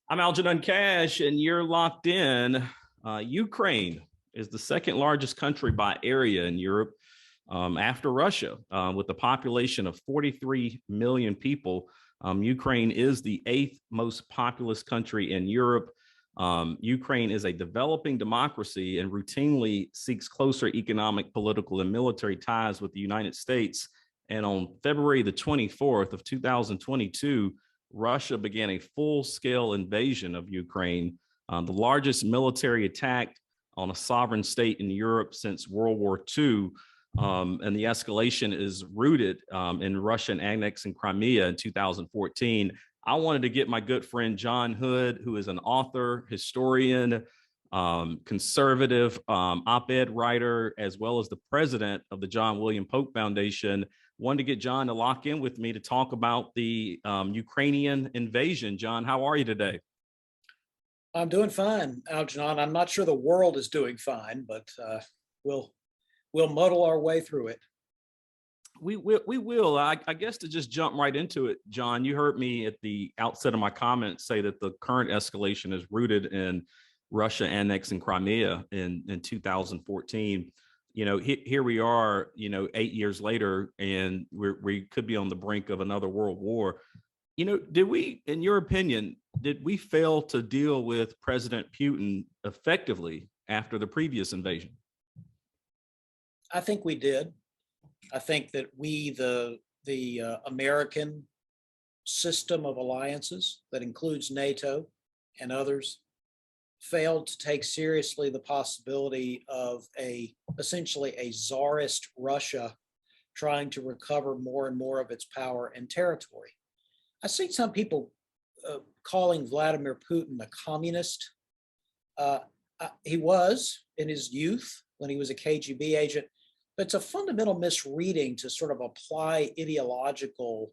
I'm Algenon Cash, and you're locked in. Ukraine is the second largest country by area in Europe after Russia, with a population of 43 million people. Ukraine is the eighth most populous country in Europe. Ukraine is a developing democracy and routinely seeks closer economic, political, and military ties with the United States. And on February the 24th of 2022, Russia began a full-scale invasion of Ukraine, the largest military attack on a sovereign state in Europe since World War II. And the escalation is rooted in Russian annexing Crimea in 2014. I wanted to get my good friend John Hood, who is an author, historian, conservative, op-ed writer, as well as the president of the John William Polk Foundation. Wanted to get John to lock in with me to talk about the Ukrainian invasion. John, how are you today? I'm doing fine, Algenon. I'm not sure the world is doing fine, but we'll muddle our way through it. We will. I guess to just jump right into it, John, you heard me at the outset of my comments say that the current escalation is rooted in Russia annexing Crimea in 2014. Here we are, 8 years later, and we could be on the brink of another world war. Did we, in your opinion, did we fail to deal with President Putin effectively after the previous invasion? I think we did. I think that we, the American system of alliances that includes NATO and others, failed to take seriously the possibility of essentially a czarist Russia trying to recover more and more of its power and territory. I see some people calling Vladimir Putin a communist. He was in his youth when he was a KGB agent, but it's a fundamental misreading to sort of apply ideological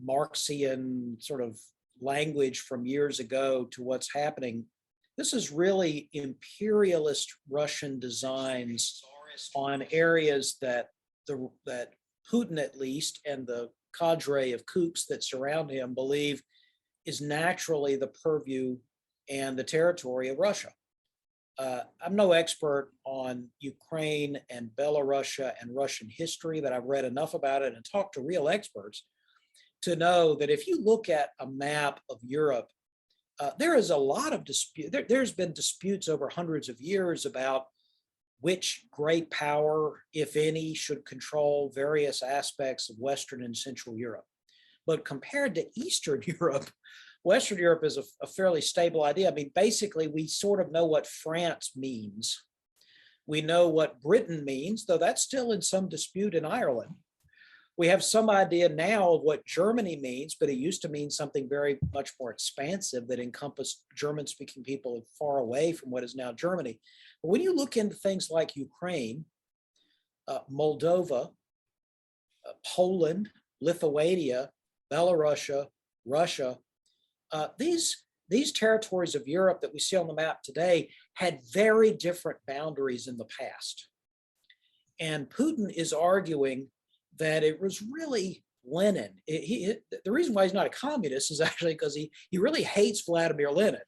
Marxian sort of language from years ago to what's happening. This is really imperialist Russian designs on areas that Putin, at least, and the cadre of kooks that surround him believe is naturally the purview and the territory of Russia. I'm no expert on Ukraine and Belarusia and Russian history, but I've read enough about it and talked to real experts to know that if you look at a map of Europe, there is a lot of dispute. There's been disputes over hundreds of years about which great power, if any, should control various aspects of Western and Central Europe. But compared to Eastern Europe, Western Europe is a fairly stable idea. I mean, basically, we sort of know what France means. We know what Britain means, though that's still in some dispute in Ireland. We have some idea now of what Germany means, but it used to mean something very much more expansive that encompassed German-speaking people far away from what is now Germany. But when you look into things like Ukraine, Moldova, Poland, Lithuania, Belarusia, Russia, these territories of Europe that we see on the map today had very different boundaries in the past. And Putin is arguing that it was really Lenin. The reason why he's not a communist is actually because he really hates Vladimir Lenin.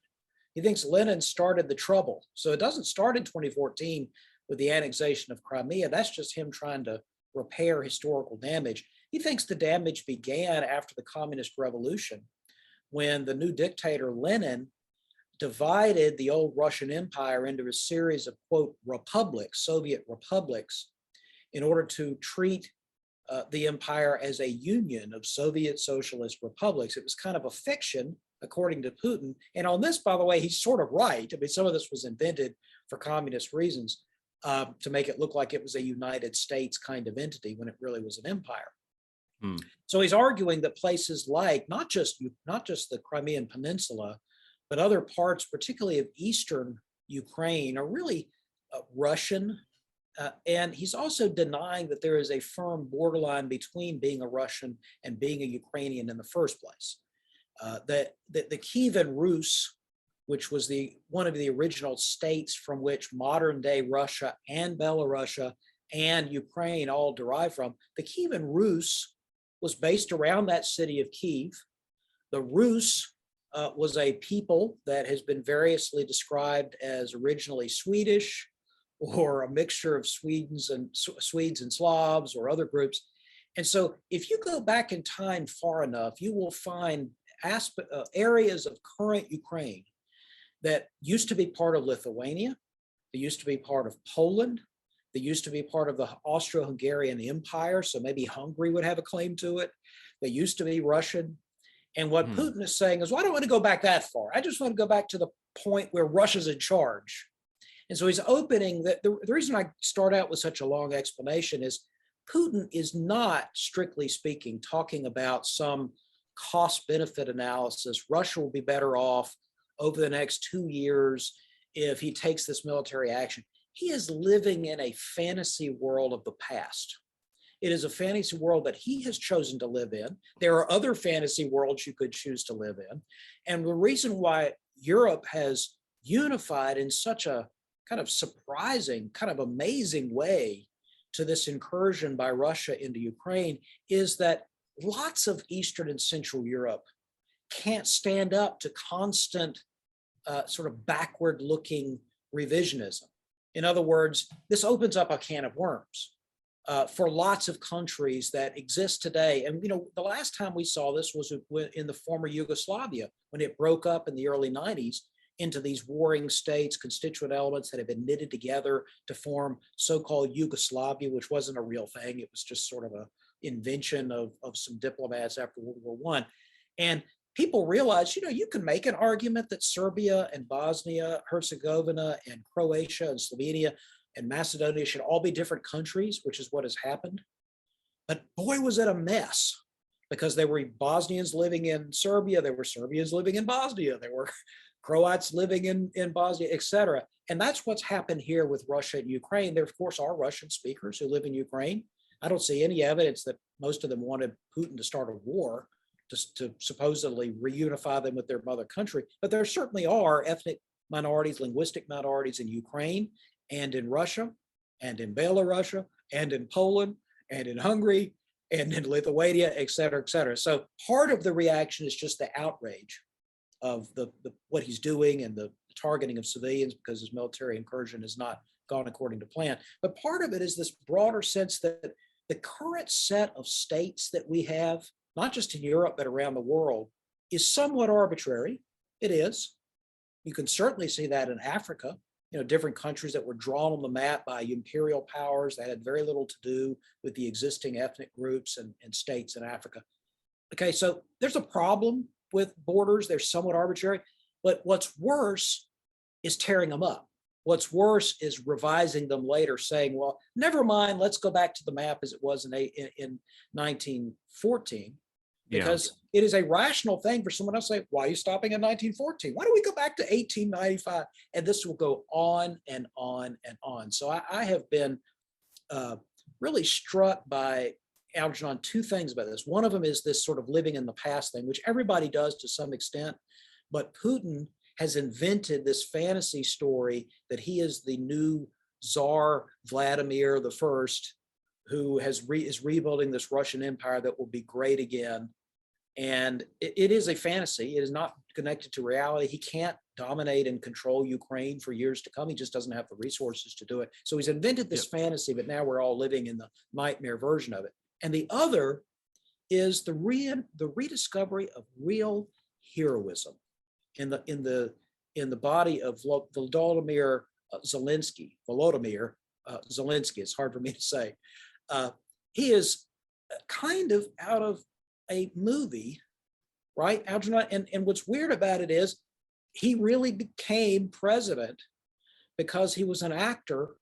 He thinks Lenin started the trouble. So it doesn't start in 2014 with the annexation of Crimea. That's just him trying to repair historical damage. He thinks the damage began after the Communist Revolution, when the new dictator Lenin divided the old Russian Empire into a series of, quote, republics, Soviet republics, in order to treat the empire as a union of Soviet socialist republics. It was kind of a fiction, according to Putin. And on this, by the way, he's sort of right. I mean, some of this was invented for communist reasons to make it look like it was a United States kind of entity when it really was an empire. So he's arguing that places like not just the Crimean Peninsula, but other parts, particularly of Eastern Ukraine, are really Russian. And he's also denying that there is a firm borderline between being a Russian and being a Ukrainian in the first place. That the Kievan Rus, which was one of the original states from which modern day Russia and Belarusia and Ukraine all derive from, the Kievan Rus was based around that city of Kiev. The Rus was a people that has been variously described as originally Swedish or a mixture of Swedes and Slavs or other groups. And so if you go back in time far enough, you will find areas of current Ukraine that used to be part of Lithuania, they used to be part of Poland, they used to be part of the Austro-Hungarian Empire, so maybe Hungary would have a claim to it. They used to be Russian. And what Putin is saying is, well, I don't want to go back that far. I just want to go back to the point where Russia's in charge. And so he's opening that. The reason I start out with such a long explanation is Putin is not, strictly speaking, talking about some cost benefit analysis. Russia will be better off over the next 2 years if he takes this military action. He is living in a fantasy world of the past. It is a fantasy world that he has chosen to live in. There are other fantasy worlds you could choose to live in. And the reason why Europe has unified in such a kind of surprising, kind of amazing way to this incursion by Russia into Ukraine is that lots of Eastern and Central Europe can't stand up to constant sort of backward looking revisionism. In other words, this opens up a can of worms for lots of countries that exist today. And, you know, the last time we saw this was in the former Yugoslavia, when it broke up in the early 90s into these warring states, constituent elements that have been knitted together to form so-called Yugoslavia, which wasn't a real thing. It was just sort of an invention of some diplomats after World War I. And people realized, you know, you can make an argument that Serbia and Bosnia, Herzegovina and Croatia and Slovenia and Macedonia should all be different countries, which is what has happened. But boy, was it a mess, because there were Bosnians living in Serbia, there were Serbians living in Bosnia, there were Croats living in Bosnia, et cetera. And that's what's happened here with Russia and Ukraine. There, of course, are Russian speakers who live in Ukraine. I don't see any evidence that most of them wanted Putin to start a war to supposedly reunify them with their mother country. But there certainly are ethnic minorities, linguistic minorities in Ukraine and in Russia and in Belarus and in Poland and in Hungary and in Lithuania, et cetera, et cetera. So part of the reaction is just the outrage of what he's doing and the targeting of civilians because his military incursion has not gone according to plan. But part of it is this broader sense that the current set of states that we have, not just in Europe, but around the world, is somewhat arbitrary. It is. You can certainly see that in Africa, you know, different countries that were drawn on the map by imperial powers that had very little to do with the existing ethnic groups and states in Africa. Okay, so there's a problem with borders. They're somewhat arbitrary, but what's worse is tearing them up. What's worse is revising them later, saying, well, never mind, let's go back to the map as it was in 1914, because it is a rational thing for someone else to say, why are you stopping at 1914? Why don't we go back to 1895? And this will go on and on and on. So I have been really struck by Algenon two things about this. One of them is this sort of living in the past thing, which everybody does to some extent, but Putin has invented this fantasy story that he is the new Tsar Vladimir I, who is rebuilding this Russian empire that will be great again. And it is a fantasy. It is not connected to reality. He can't dominate and control Ukraine for years to come. He just doesn't have the resources to do it. So he's invented this fantasy, but now we're all living in the nightmare version of it. And the other is the rediscovery of real heroism in the body of Volodymyr Zelensky. It's hard for me to say. He is kind of out of a movie, right, Algenon? And what's weird about it is he really became president because he was an actor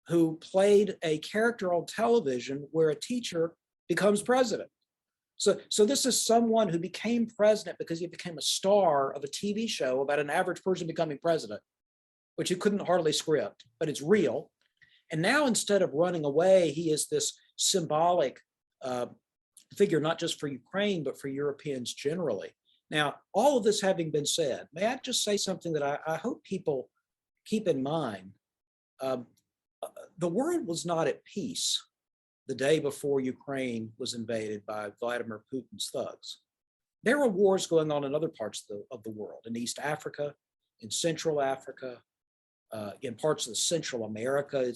who played a character on television where a teacher becomes president. So this is someone who became president because he became a star of a TV show about an average person becoming president, which you couldn't hardly script, but it's real. And now instead of running away, he is this symbolic figure, not just for Ukraine, but for Europeans generally. Now, all of this having been said, may I just say something that I hope people keep in mind? The world was not at peace the day before Ukraine was invaded by Vladimir Putin's thugs. There are wars going on in other parts of the world, in East Africa, in Central Africa, in parts of Central America.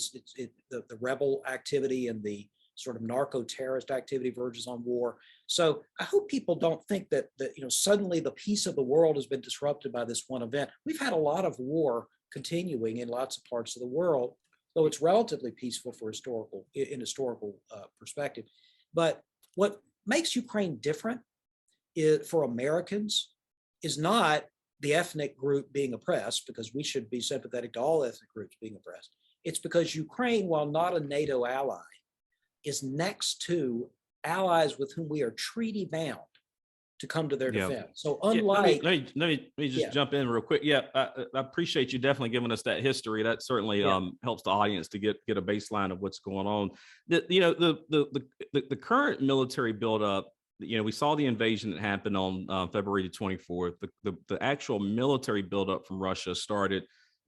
The rebel activity and the sort of narco-terrorist activity verges on war. So I hope people don't think that suddenly the peace of the world has been disrupted by this one event. We've had a lot of war continuing in lots of parts of the world, though it's relatively peaceful for historical perspective. But what makes Ukraine different for Americans is not the ethnic group being oppressed, because we should be sympathetic to all ethnic groups being oppressed. It's because Ukraine, while not a NATO ally, is next to allies with whom we are treaty bound to come to their defense. So unlike, let me just jump in real quick. I appreciate you definitely giving us that history. That certainly helps the audience to get a baseline of what's going on. The current military buildup. We saw the invasion that happened on February the 24th. The actual military buildup from Russia started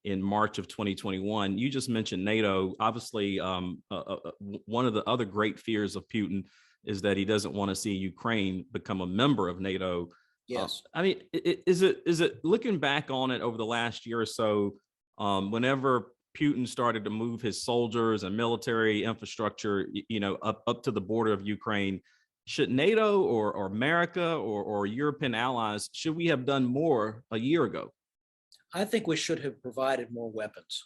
in March of 2021. You just mentioned NATO. Obviously, one of the other great fears of Putin is that he doesn't want to see Ukraine become a member of NATO. Yes. I mean, is it looking back on it over the last year or so, whenever Putin started to move his soldiers and military infrastructure, up to the border of Ukraine, should NATO or America or European allies, should we have done more a year ago? I think we should have provided more weapons.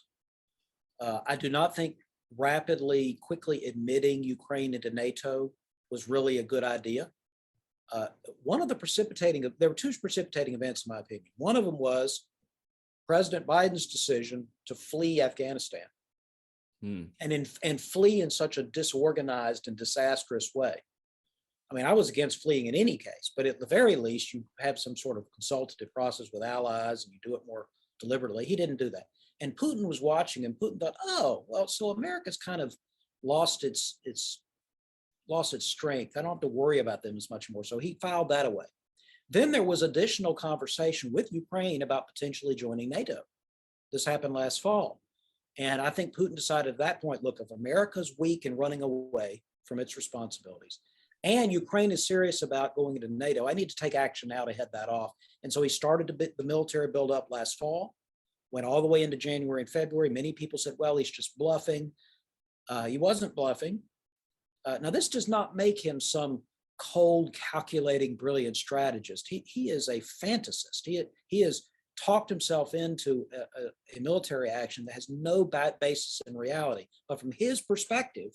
I do not think quickly admitting Ukraine into NATO was really a good idea. There were two precipitating events, in my opinion. One of them was President Biden's decision to flee Afghanistan and flee in such a disorganized and disastrous way. I mean, I was against fleeing in any case, but at the very least, you have some sort of consultative process with allies and you do it more deliberately. He didn't do that. And Putin was watching, and Putin thought, oh, well, so America's kind of lost its strength. I don't have to worry about them as much more. So he filed that away. Then there was additional conversation with Ukraine about potentially joining NATO. This happened last fall. And I think Putin decided at that point, look, if America's weak and running away from its responsibilities, and Ukraine is serious about going into NATO, I need to take action now to head that off. And so he started the military buildup last fall, went all the way into January and February. Many people said, well, he's just bluffing. He wasn't bluffing. Now, this does not make him some cold, calculating, brilliant strategist. He is a fantasist. He has talked himself into a military action that has no basis in reality. But from his perspective,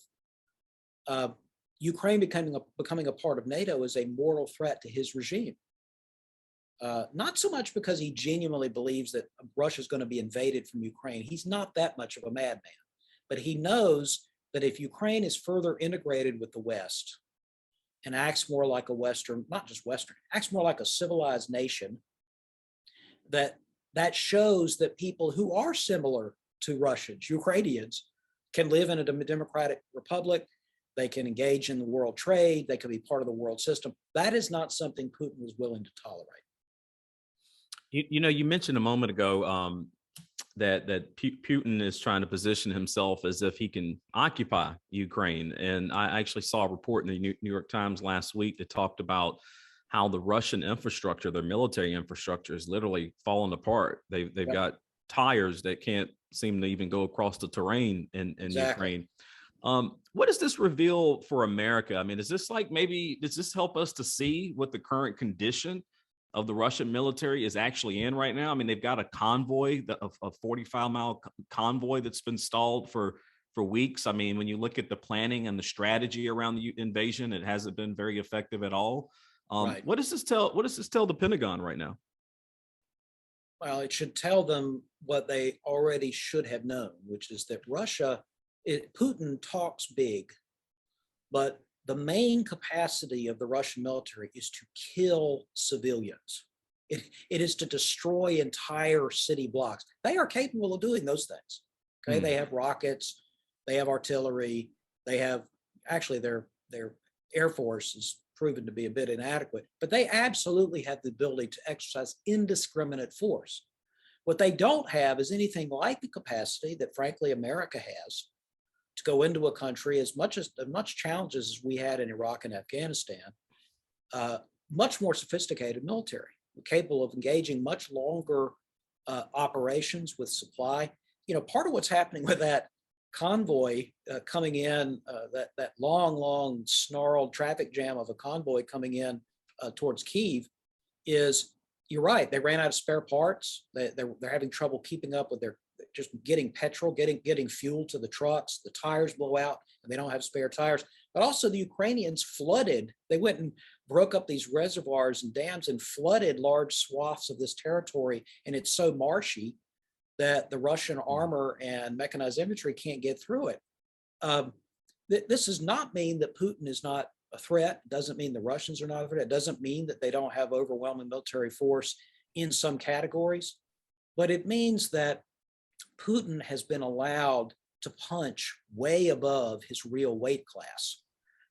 Ukraine becoming a part of NATO is a mortal threat to his regime. Not so much because he genuinely believes that Russia is going to be invaded from Ukraine. He's not that much of a madman, but he knows that if Ukraine is further integrated with the West and acts more like a Western, not just Western, acts more like a civilized nation, that shows that people who are similar to Russians, Ukrainians, can live in a democratic republic. They can engage in the world trade. They can be part of the world system. That is not something Putin was willing to tolerate. You mentioned a moment ago that Putin is trying to position himself as if he can occupy Ukraine. And I actually saw a report in the New York Times last week that talked about how the Russian infrastructure, their military infrastructure, is literally falling apart. They've got tires that can't seem to even go across the terrain in Ukraine. What does this reveal for America? I mean, does this help us to see what the current condition of the Russian military is actually in right now? I mean, they've got a convoy, a 45-mile convoy that's been stalled for weeks. I mean, when you look at the planning and the strategy around the invasion, it hasn't been very effective at all. Right. What does this tell the Pentagon right now? Well, it should tell them what they already should have known, which is that Putin talks big, but the main capacity of the Russian military is to kill civilians. It is to destroy entire city blocks. They are capable of doing those things. Okay, They have rockets, they have artillery, they have their air force is proven to be a bit inadequate, but they absolutely have the ability to exercise indiscriminate force. What they don't have is anything like the capacity that, frankly, America has to go into a country as much challenges as we had in Iraq and Afghanistan, much more sophisticated military, capable of engaging much longer operations with supply. Part of what's happening with that convoy coming in, that long snarled traffic jam of a convoy coming in towards Kyiv, is, you're right, they ran out of spare parts. They're having trouble keeping up with just getting petrol, getting fuel to the trucks. The tires blow out and they don't have spare tires. But also the Ukrainians flooded. They went and broke up these reservoirs and dams and flooded large swaths of this territory. And it's so marshy that the Russian armor and mechanized infantry can't get through it. This does not mean that Putin is not a threat. It doesn't mean the Russians are not a threat. It doesn't mean that they don't have overwhelming military force in some categories. But it means that Putin has been allowed to punch way above his real weight class.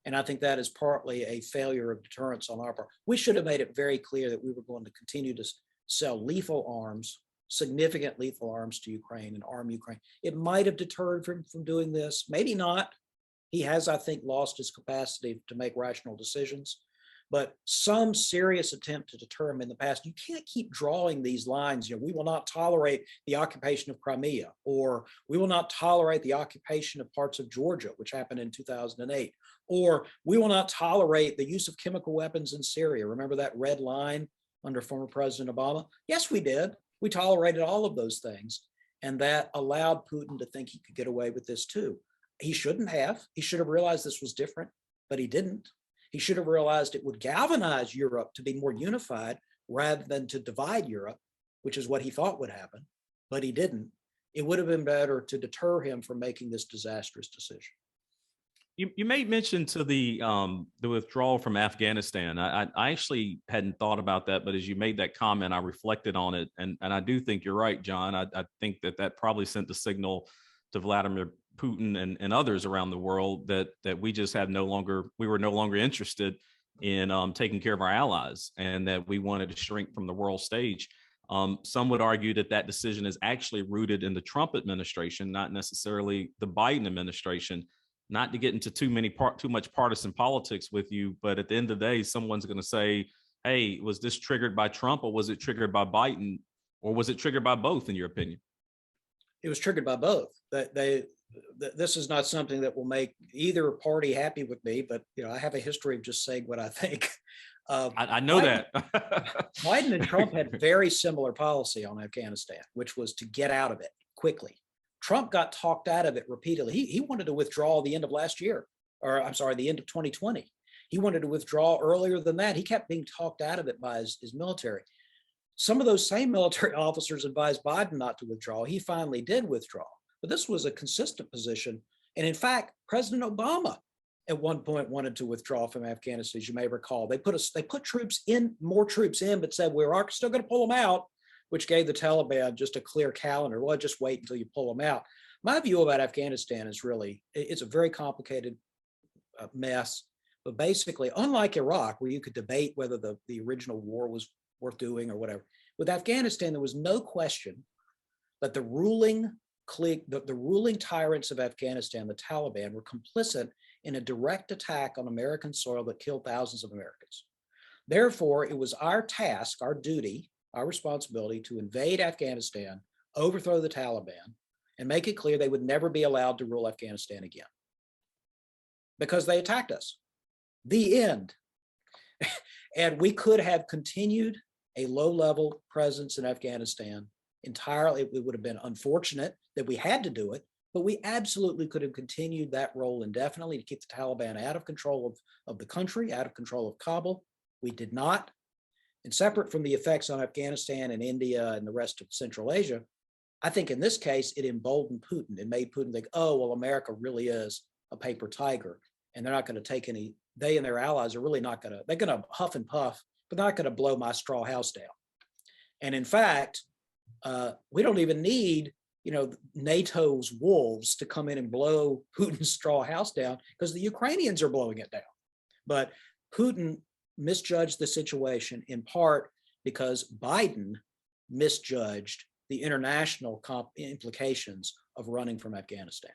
And I think that is partly a failure of deterrence on our part. We should have made it very clear that we were going to continue to sell lethal arms, significant lethal arms to Ukraine and arm Ukraine. It might have deterred him from doing this, maybe not. He has, I think, lost his capacity to make rational decisions. But some serious attempt to deter him in the past, you can't keep drawing these lines. We will not tolerate the occupation of Crimea, or we will not tolerate the occupation of parts of Georgia, which happened in 2008, or we will not tolerate the use of chemical weapons in Syria. Remember that red line under former President Obama? Yes, we did. We tolerated all of those things. And that allowed Putin to think he could get away with this too. He shouldn't have. He should have realized this was different, but he didn't. He should have realized it would galvanize Europe to be more unified rather than to divide Europe, which is what he thought would happen, but he didn't. It would have been better to deter him from making this disastrous decision. You made mention to the withdrawal from Afghanistan. I actually hadn't thought about that, but as you made that comment, I reflected on it, and I do think you're right, John. I think that probably sent the signal to Vladimir Putin and others around the world that we just we were no longer interested in taking care of our allies, and that we wanted to shrink from the world stage. Some would argue that decision is actually rooted in the Trump administration, not necessarily the Biden administration. Not to get into too much partisan politics with you, but at the end of the day, someone's going to say, hey, was this triggered by Trump, or was it triggered by Biden, or was it triggered by both, in your opinion? It was triggered by both. This is not something that will make either party happy with me, but I have a history of just saying what I think. I know that. Biden and Trump had very similar policy on Afghanistan, which was to get out of it quickly. Trump got talked out of it repeatedly. He wanted to withdraw the end of last year, or I'm sorry, the end of 2020. He wanted to withdraw earlier than that. He kept being talked out of it by his military. Some of those same military officers advised Biden not to withdraw. He finally did withdraw. But this was a consistent position. And in fact, President Obama at one point wanted to withdraw from Afghanistan, as you may recall. They put more troops in, but said, we're still going to pull them out, which gave the Taliban just a clear calendar. Well, just wait until you pull them out. My view about Afghanistan is it's a very complicated mess. But basically, unlike Iraq, where you could debate whether the original war was worth doing or whatever, with Afghanistan, there was no question that the ruling tyrants of Afghanistan, the Taliban, were complicit in a direct attack on American soil that killed thousands of Americans. Therefore, it was our task, our duty, our responsibility to invade Afghanistan, overthrow the Taliban, and make it clear they would never be allowed to rule Afghanistan again because they attacked us. The end. And we could have continued a low-level presence in Afghanistan entirely. It would have been unfortunate that we had to do it, but we absolutely could have continued that role indefinitely to keep the Taliban out of control of the country, out of control of Kabul. We did not. And separate from the effects on Afghanistan and India and the rest of Central Asia, I think in this case, it emboldened Putin. It made Putin think, oh, well, America really is a paper tiger, and they're not going to take any, they and their allies are really not going to, they're going to huff and puff, but not going to blow my straw house down. And in fact, we don't even need, NATO's wolves to come in and blow Putin's straw house down because the Ukrainians are blowing it down. But Putin misjudged the situation in part because Biden misjudged the international implications of running from Afghanistan.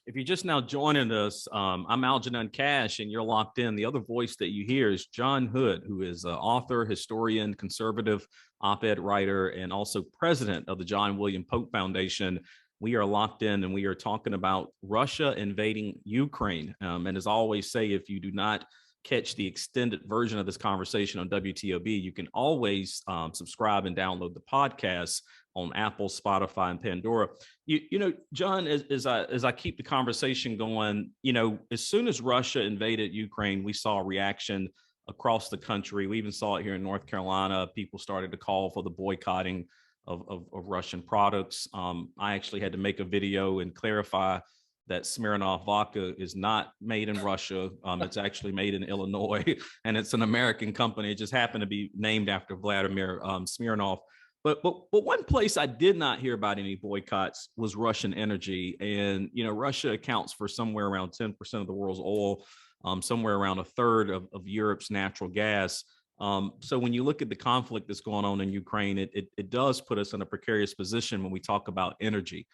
If you're just now joining us, I'm Algenon Cash, and you're locked in. The other voice that you hear is John Hood, who is an author, historian, conservative op-ed writer, and also president of the John William Pope Foundation. We are locked in, and we are talking about Russia invading Ukraine. And as I always say, if you do not catch the extended version of this conversation on WTOB, you can always subscribe and download the podcast on Apple, Spotify, and Pandora. You know, John, as I keep the conversation going, you know, as soon as Russia invaded Ukraine, we saw a reaction across the country. We even saw it here in North Carolina. People started to call for the boycotting of Russian products. I actually had to make a video and clarify that Smirnoff vodka is not made in Russia. It's actually made in Illinois, and it's an American company. It just happened to be named after Vladimir Smirnoff. But one place I did not hear about any boycotts was Russian energy. And, you know, Russia accounts for somewhere around 10% of the world's oil, somewhere around a third of Europe's natural gas. So when you look at the conflict that's going on in Ukraine, it does put us in a precarious position when we talk about energy,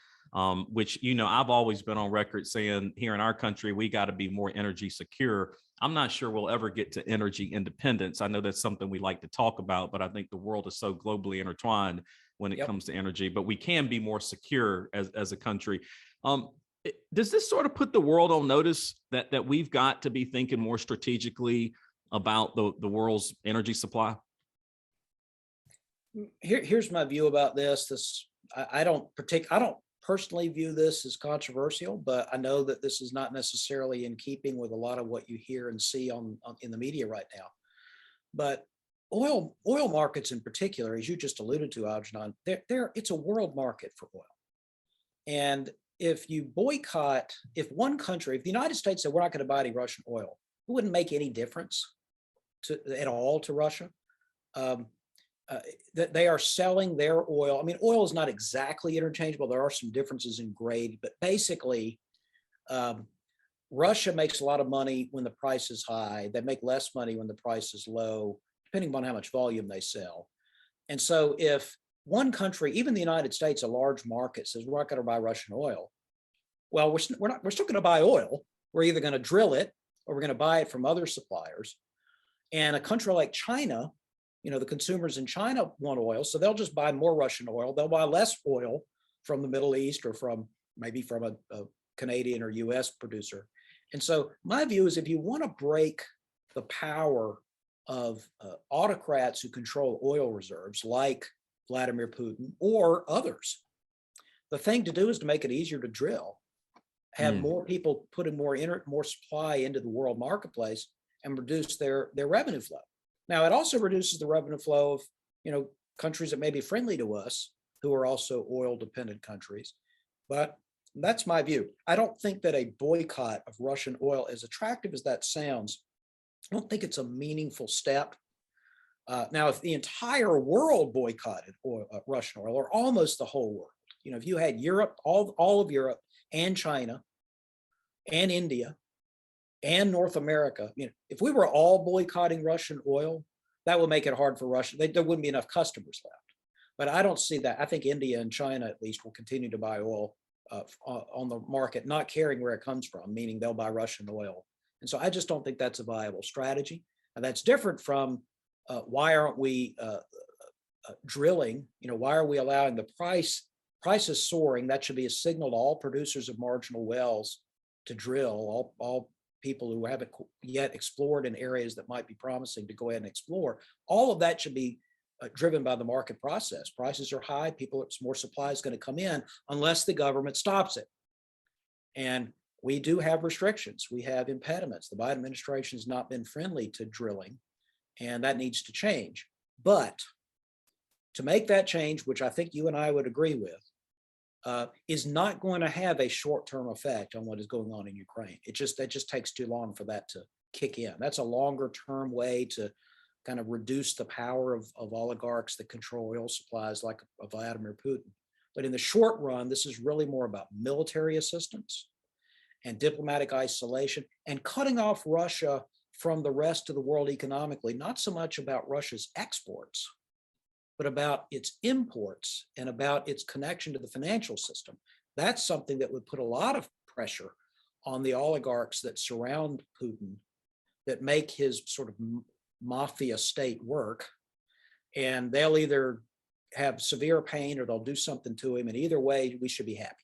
which, you know, I've always been on record saying here in our country, we got to be more energy secure. I'm not sure we'll ever get to energy independence. I know that's something we like to talk about, but I think the world is so globally intertwined when it comes to energy, but we can be more secure as a country. Does this sort of put the world on notice that we've got to be thinking more strategically about the world's energy supply? Here's my view about this. I don't personally view this as controversial, but I know that this is not necessarily in keeping with a lot of what you hear and see in the media right now. But oil markets in particular, as you just alluded to, Algenon, it's a world market for oil. And if one country, if the United States said we're not going to buy any Russian oil, it wouldn't make any difference at all to Russia. That they are selling their oil. I mean, oil is not exactly interchangeable. There are some differences in grade, but basically, Russia makes a lot of money when the price is high. They make less money when the price is low, depending on how much volume they sell. And so if one country, even the United States, a large market, says we're not going to buy Russian oil, well, we're still going to buy oil. We're either going to drill it or we're going to buy it from other suppliers. And a country like China, you know, the consumers in China want oil, so they'll just buy more Russian oil. They'll buy less oil from the Middle East or maybe from a Canadian or US producer. And so my view is if you want to break the power of autocrats who control oil reserves like Vladimir Putin or others, the thing to do is to make it easier to drill, have more people putting more supply into the world marketplace and reduce their revenue flow. Now, it also reduces the revenue flow of, you know, countries that may be friendly to us, who are also oil-dependent countries. But that's my view. I don't think that a boycott of Russian oil, as attractive as that sounds, I don't think it's a meaningful step. Now, if the entire world boycotted Russian oil, or almost the whole world, you know, if you had Europe, all of Europe and China and India and North America, you know, if we were all boycotting Russian oil, that would make it hard for Russia. There wouldn't be enough customers left. But I don't see that. I think India and China, at least, will continue to buy oil on the market, not caring where it comes from, meaning they'll buy Russian oil. And so I just don't think that's a viable strategy. And that's different from why aren't we drilling? You know, why are we allowing the prices soaring? That should be a signal to all producers of marginal wells to drill, all people who haven't yet explored in areas that might be promising to go ahead and explore. All of that should be driven by the market process. Prices are high, more supply is going to come in unless the government stops it. And we do have restrictions. We have impediments. The Biden administration has not been friendly to drilling, and that needs to change. But to make that change, which I think you and I would agree with, is not going to have a short-term effect on what is going on in Ukraine. That just takes too long for that to kick in. That's a longer-term way to kind of reduce the power of oligarchs that control oil supplies like Vladimir Putin. But in the short run, this is really more about military assistance and diplomatic isolation and cutting off Russia from the rest of the world economically, not so much about Russia's exports, but about its imports and about its connection to the financial system. That's something that would put a lot of pressure on the oligarchs that surround Putin that make his sort of mafia state work. And they'll either have severe pain or they'll do something to him. And either way, we should be happy.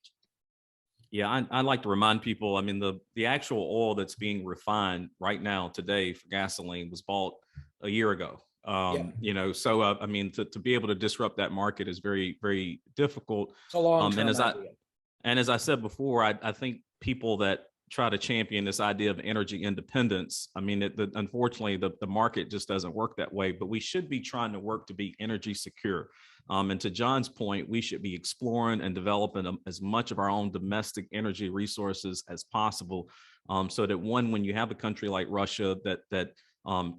Yeah, I'd like to remind people, I mean, the actual oil that's being refined right now today for gasoline was bought a year ago. You know, so I mean, to be able to disrupt that market is very, very difficult. It's a long-term idea. And as I said before, I think people that try to champion this idea of energy independence, I mean, unfortunately, the market just doesn't work that way, but we should be trying to work to be energy secure. And to John's point, we should be exploring and developing as much of our own domestic energy resources as possible, so that when you have a country like Russia that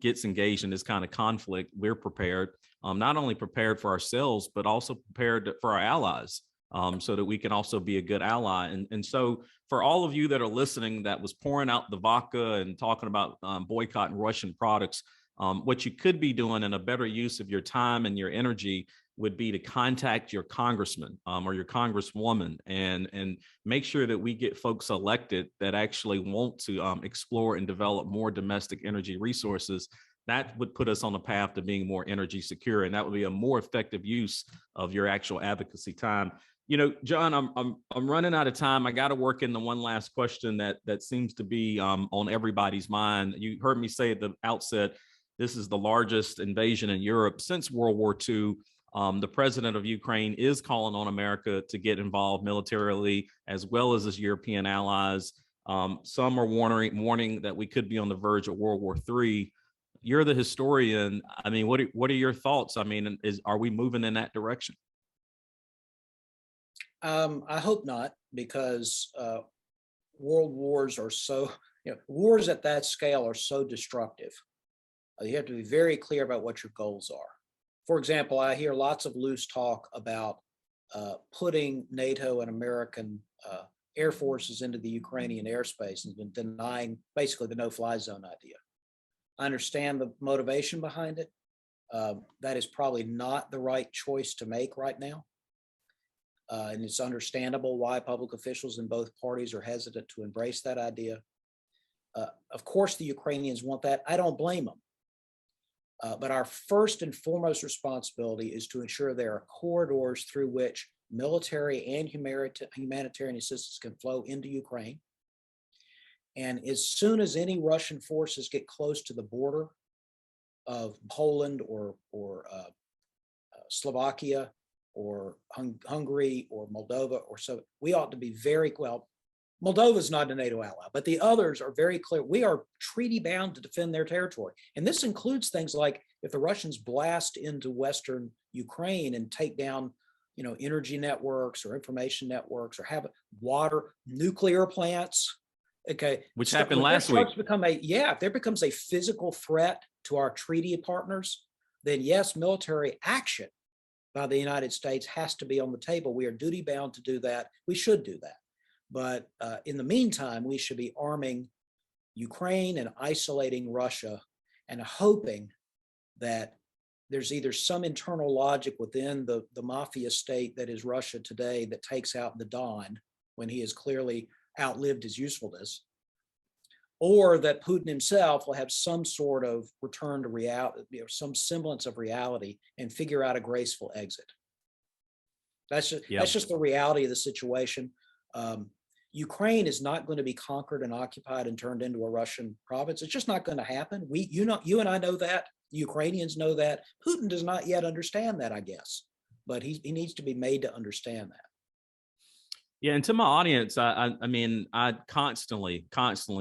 gets engaged in this kind of conflict, we're prepared, not only prepared for ourselves, but also prepared for our allies, so that we can also be a good ally. And so for all of you that are listening that was pouring out the vodka and talking about boycotting Russian products, what you could be doing in a better use of your time and your energy would be to contact your congressman or your congresswoman and make sure that we get folks elected that actually want to explore and develop more domestic energy resources. That would put us on a path to being more energy secure, and that would be a more effective use of your actual advocacy time. You know, John, I'm running out of time. I got to work in the one last question that seems to be on everybody's mind. You heard me say at the outset, this is the largest invasion in Europe since World War II. The president of Ukraine is calling on America to get involved militarily, as well as his European allies. Some are warning that we could be on the verge of World War III. You're the historian. I mean, what are your thoughts? I mean, are we moving in that direction? I hope not, because world wars are so, wars at that scale are so destructive. You have to be very clear about what your goals are. For example, I hear lots of loose talk about putting NATO and American air forces into the Ukrainian airspace and denying basically the no-fly zone idea. I understand the motivation behind it. That is probably not the right choice to make right now. And it's understandable why public officials in both parties are hesitant to embrace that idea. Of course, the Ukrainians want that. I don't blame them. But our first and foremost responsibility is to ensure there are corridors through which military and humanitarian assistance can flow into Ukraine. And as soon as any Russian forces get close to the border of Poland or Slovakia or Hungary or Moldova or so, we ought to be very, well, Moldova is not a NATO ally, but the others are very clear. We are treaty bound to defend their territory. And this includes things like if the Russians blast into Western Ukraine and take down, energy networks or information networks or have water, nuclear plants. Okay. Which happened last week. If there becomes a physical threat to our treaty partners, then yes, military action by the United States has to be on the table. We are duty bound to do that. We should do that. But in the meantime, we should be arming Ukraine and isolating Russia and hoping that there's either some internal logic within the mafia state that is Russia today that takes out the Don when he has clearly outlived his usefulness, or that Putin himself will have some sort of return to reality, some semblance of reality, and figure out a graceful exit. That's just the reality of the situation. Ukraine is not going to be conquered and occupied and turned into a Russian province. It's just not going to happen. You and I know that. The Ukrainians know that. Putin does not yet understand that, I guess, but he needs to be made to understand that. Yeah, and to my audience, I mean, I constantly,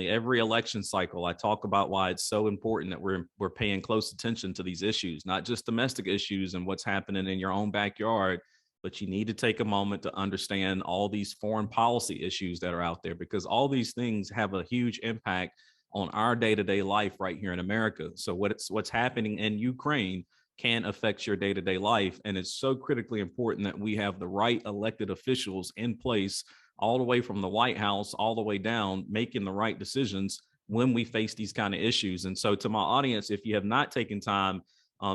every election cycle, I talk about why it's so important that we're paying close attention to these issues, not just domestic issues and what's happening in your own backyard, but you need to take a moment to understand all these foreign policy issues that are out there, because all these things have a huge impact on our day-to-day life right here in America. So what's happening in Ukraine can affect your day-to-day life. And it's so critically important that we have the right elected officials in place, all the way from the White House, all the way down, making the right decisions when we face these kind of issues. And so to my audience, if you have not taken time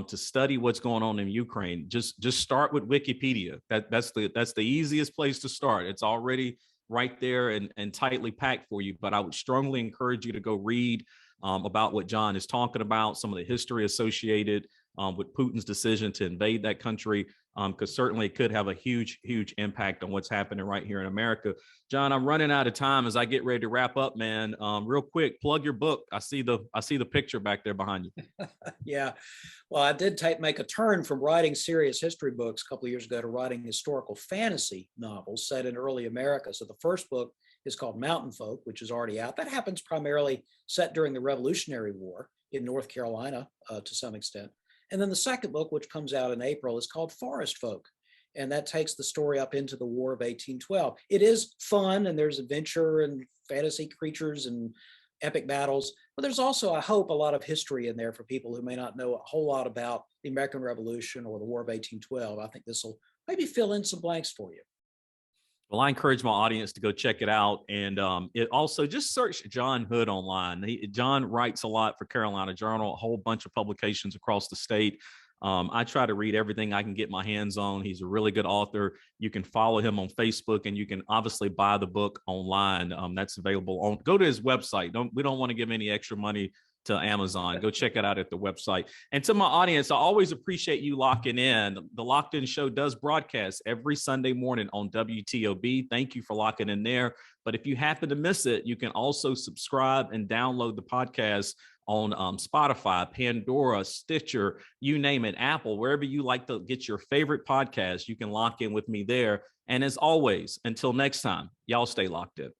to study what's going on in Ukraine, just start with Wikipedia. That's the easiest place to start. It's already right there and tightly packed for you. But I would strongly encourage you to go read about what John is talking about, some of the history associated with Putin's decision to invade that country, because certainly it could have a huge, huge impact on what's happening right here in America. John, I'm running out of time as I get ready to wrap up, man. Real quick, plug your book. I see the picture back there behind you. Yeah, well, I did make a turn from writing serious history books a couple of years ago to writing historical fantasy novels set in early America. So the first book is called Mountain Folk, which is already out. That happens primarily set during the Revolutionary War in North Carolina to some extent. And then the second book, which comes out in April, is called Forest Folk. And that takes the story up into the War of 1812. It is fun, and there's adventure and fantasy creatures and epic battles, but there's also, I hope, a lot of history in there for people who may not know a whole lot about the American Revolution or the War of 1812. I think this will maybe fill in some blanks for you. Well, I encourage my audience to go check it out. And it also just search John Hood online. John writes a lot for Carolina Journal, a whole bunch of publications across the state. I try to read everything I can get my hands on. He's a really good author. You can follow him on Facebook, and you can obviously buy the book online. That's available on, go to his website. We don't want to give any extra money to Amazon. Go check it out at the website. And to my audience, I always appreciate you locking in. The Locked In Show does broadcast every Sunday morning on WTOB. Thank you for locking in there. But if you happen to miss it, you can also subscribe and download the podcast on Spotify, Pandora, Stitcher, you name it, Apple, wherever you like to get your favorite podcast. You can lock in with me there. And as always, until next time, y'all stay locked in.